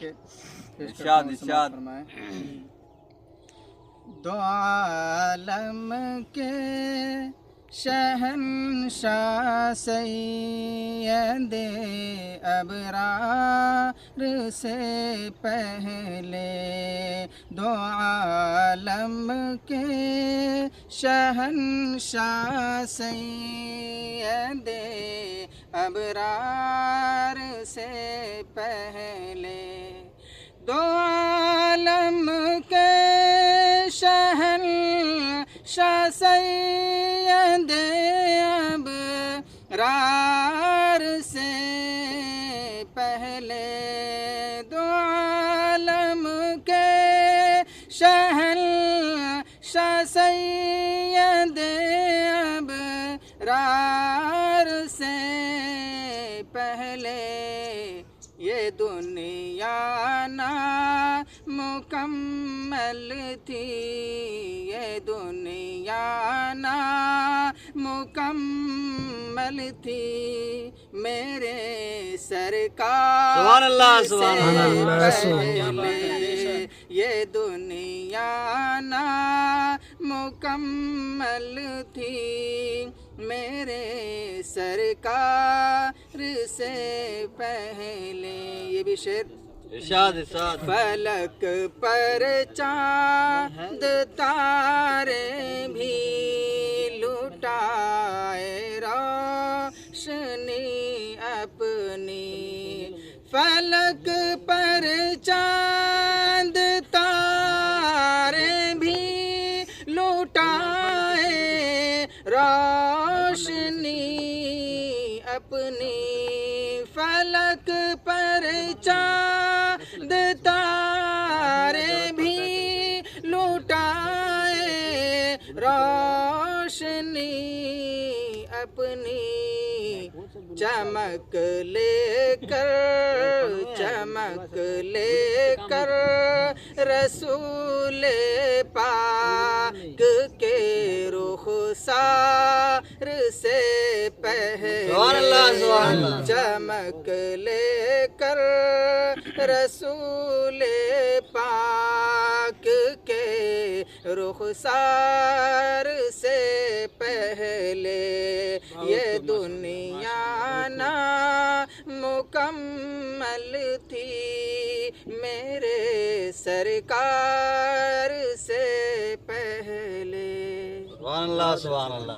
کے پیش کرتا ہوں، سماعت فرمائیں۔ دو عالم کے شہنشاہ سید ابرار سے پہلے، دو عالم کے شہنشاہ سید ابرار سے پہلے، دو عالم کے شہنشاہ سید ابرار سے پہلے، دو عالم کے شہنشاہ سید ابرار سے پہلے، یہ دنیا نامکمل تھی، یہ دنیا نامکمل تھی، میرے سرکار سبحان اللہ، سبحان سے پہلے، یہ دنیا نامکمل تھی، میرے سرکار سے پہلے۔ یہ بھی شعر ارشاد ارشاد۔ فلک پر چاند تارے بھی لٹائے روشنی اپنی، فلک پر چاند تارے بھی لٹائے روشنی اپنی، فلک پر چاند تارے بھی لٹائے روشنی اپنی، چمک لے کر چمک لے کر رسول پاک کے رخسار سے پہلے، چمک لے کر رسول پاک کے رخسار سے پہلے، یہ دنیا نامکمل تھی، میرے سرکار سے پہلے۔ سبحان اللہ، سبحان اللہ۔